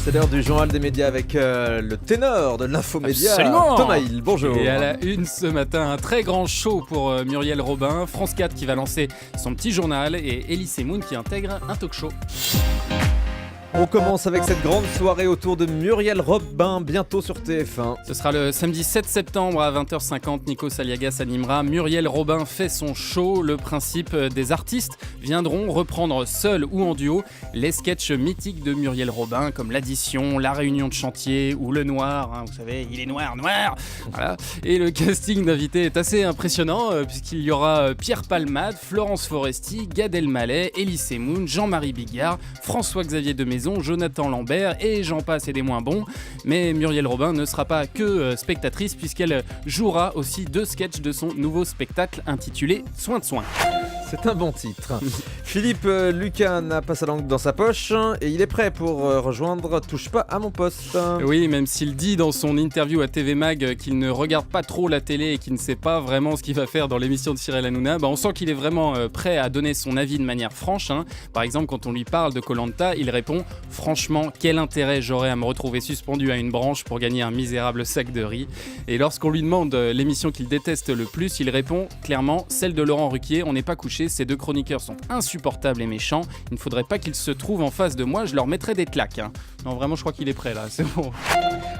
C'est l'heure du journal des médias avec le ténor de l'infomédia, Absolument. Thomas Hill. Bonjour. Et à la une ce matin, un très grand show pour Muriel Robin, France 4 qui va lancer son petit journal et Elie Semoun qui intègre un talk show. On commence avec cette grande soirée autour de Muriel Robin, bientôt sur TF1. Ce sera le samedi 7 septembre à 20h50. Nico Saliagas animera. Muriel Robin fait son show. Le principe des artistes viendront reprendre seuls ou en duo les sketchs mythiques de Muriel Robin, comme l'addition, la réunion de chantier ou le noir. Hein, vous savez, il est noir. Voilà. Et le casting d'invités est assez impressionnant puisqu'il y aura Pierre Palmade, Florence Foresti, Gad Elmaleh, Elie Semoun, Jean-Marie Bigard, François-Xavier de Maison, Jonathan Lambert et j'en passe et des moins bons. Mais Muriel Robin ne sera pas que spectatrice puisqu'elle jouera aussi 2 sketchs de son nouveau spectacle intitulé Soin de soin. C'est un bon titre. Philippe Lucas n'a pas sa langue dans sa poche et il est prêt pour rejoindre Touche pas à mon poste. Oui, même s'il dit dans son interview à TV Mag qu'il ne regarde pas trop la télé et qu'il ne sait pas vraiment ce qu'il va faire dans l'émission de Cyril Hanouna, on sent qu'il est vraiment prêt à donner son avis de manière franche. Par exemple, quand on lui parle de Koh-Lanta, il répond « Franchement, quel intérêt j'aurais à me retrouver suspendu à une branche pour gagner un misérable sac de riz ?» Et lorsqu'on lui demande l'émission qu'il déteste le plus, il répond clairement « Celle de Laurent Ruquier, on n'est pas couché, ces 2 chroniqueurs sont insupportables et méchants, il ne faudrait pas qu'ils se trouvent en face de moi, je leur mettrais des claques. » Non, vraiment, je crois qu'il est prêt là, c'est bon.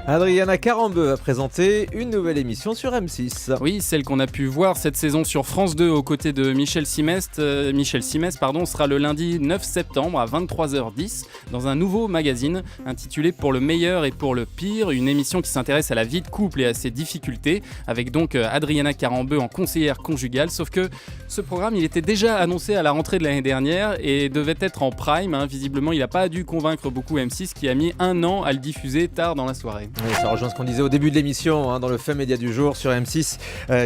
Adriana Carambeu a présenté une nouvelle émission sur M6. Oui, celle qu'on a pu voir cette saison sur France 2 aux côtés de Michel Simès, sera le lundi 9 septembre à 23h10 dans un nouveau magazine intitulé Pour le meilleur et pour le pire, une émission qui s'intéresse à la vie de couple et à ses difficultés, avec donc Adriana Carambeu en conseillère conjugale, sauf que ce programme il était déjà annoncé à la rentrée de l'année dernière et devait être en prime. Visiblement, il n'a pas dû convaincre beaucoup M6 qui a mis 1 an à le diffuser tard dans la soirée. Oui, ça rejoint ce qu'on disait au début de l'émission, dans le fait média du jour sur M6,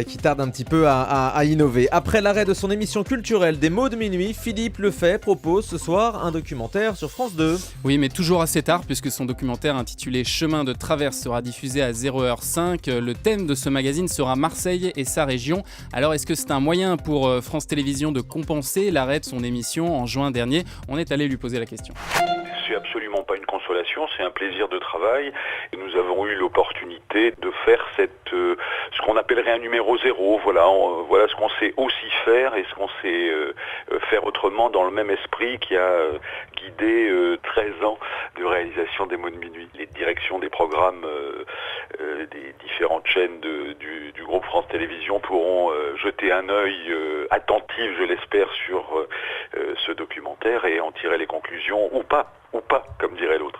qui tarde un petit peu à innover. Après l'arrêt de son émission culturelle des mots de minuit, Philippe Lefebvre propose ce soir un documentaire sur France 2. Oui, mais toujours assez tard puisque son documentaire intitulé Chemin de traverse sera diffusé à 0h05. Le thème de ce magazine sera Marseille et sa région. Alors est-ce que c'est un moyen pour France Télévisions de compenser l'arrêt de son émission en juin dernier ? On est allé lui poser la question. C'est absolument pas une consolation, c'est un plaisir de travail. Et nous avons eu l'opportunité de faire ce qu'on appellerait un numéro 0. Voilà ce qu'on sait aussi faire et ce qu'on sait faire autrement dans le même esprit qui a guidé 13 ans de réalisation des mots de minuit. Les directions des programmes des différentes chaînes du groupe France Télévisions pourront jeter un œil attentif, je l'espère, sur ce documentaire et en tirer les conclusions ou pas, comme dirait l'autre.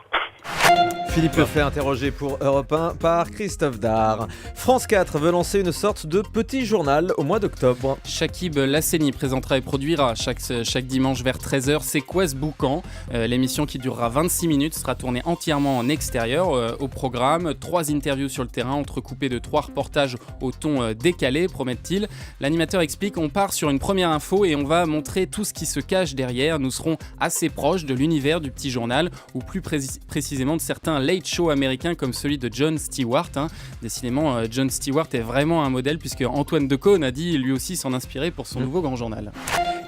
Philippe Lefebvre interrogé pour Europe 1 par Christophe Dard. France 4 veut lancer une sorte de petit journal au mois d'octobre. Shakib Lasseni présentera et produira chaque dimanche vers 13h C'est quoi ce boucan ? L'émission qui durera 26 minutes sera tournée entièrement en extérieur. Au programme, 3 interviews sur le terrain entrecoupées de 3 reportages au ton décalé, promettent-ils. L'animateur explique, on part sur une première info et on va montrer tout ce qui se cache derrière. Nous serons assez proches de l'univers du petit journal ou plus précisément de certains late show américains comme celui de Jon Stewart. Décidément, Jon Stewart est vraiment un modèle puisque Antoine Decaune a dit lui aussi s'en inspirer pour son nouveau grand journal.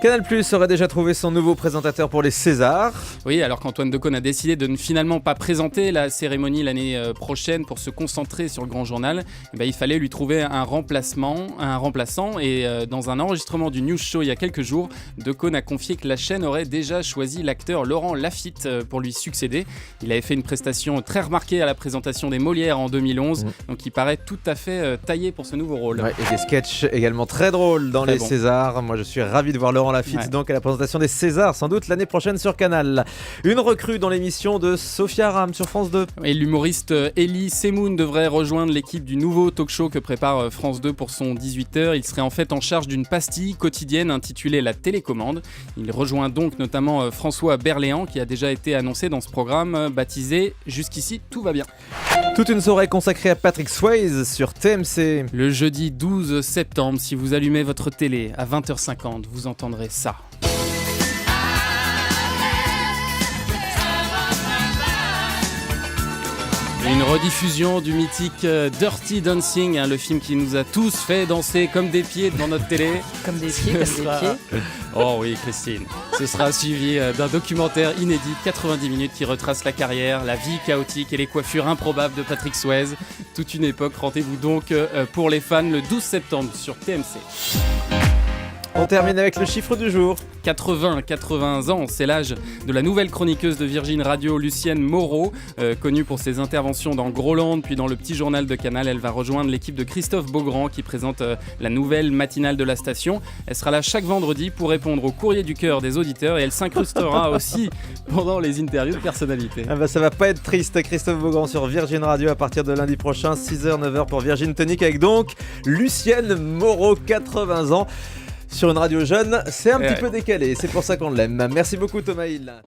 Canal+ aurait déjà trouvé son nouveau présentateur pour les Césars. Oui, alors qu'Antoine Decaune a décidé de ne finalement pas présenter la cérémonie l'année prochaine pour se concentrer sur le grand journal, il fallait lui trouver un remplaçant et dans un enregistrement du News Show il y a quelques jours, Decaune a confié que la chaîne aurait déjà choisi l'acteur Laurent Lafitte pour lui succéder. Il avait fait une prestation très remarquée à la présentation des Molières en 2011, donc il paraît tout à fait taillé pour ce nouveau rôle. Ouais, et des sketchs également très drôles dans les Césars. Moi je suis ravi de voir Laurent Lafitte donc à la présentation des Césars, sans doute l'année prochaine sur Canal. Une recrue dans l'émission de Sophia Aram sur France 2. Et l'humoriste Elie Semoun devrait rejoindre l'équipe du nouveau talk show que prépare France 2 pour son 18h. Il serait en fait en charge d'une pastille quotidienne intitulée La Télécommande. Il rejoint donc notamment François Berléand qui a déjà été annoncé dans ce programme baptisé Jusqu'ici tout va bien. Toute une soirée consacrée à Patrick Swayze sur TMC. Le jeudi 12 septembre, si vous allumez votre télé à 20h50, vous entendrez ça. Une rediffusion du mythique Dirty Dancing, le film qui nous a tous fait danser comme des pieds devant notre télé. Comme des pieds, Oh oui, Christine. Ce sera suivi d'un documentaire inédit de 90 minutes qui retrace la carrière, la vie chaotique et les coiffures improbables de Patrick Swayze. Toute une époque, rendez-vous donc pour les fans le 12 septembre sur TMC. On termine avec le chiffre du jour. 80 ans, c'est l'âge de la nouvelle chroniqueuse de Virgin Radio, Lucienne Moreau, connue pour ses interventions dans Groland puis dans le Petit Journal de Canal. Elle va rejoindre l'équipe de Christophe Beaugrand qui présente la nouvelle matinale de la station. Elle sera là chaque vendredi pour répondre au courrier du cœur des auditeurs et elle s'incrustera aussi pendant les interviews de personnalités. Ah bah ça va pas être triste, Christophe Beaugrand sur Virgin Radio à partir de lundi prochain, 6h, 9h pour Virgin Tonic avec donc Lucienne Moreau, 80 ans. Sur une radio jeune, c'est un petit peu décalé, c'est pour ça qu'on l'aime. Merci beaucoup Thomas Hill.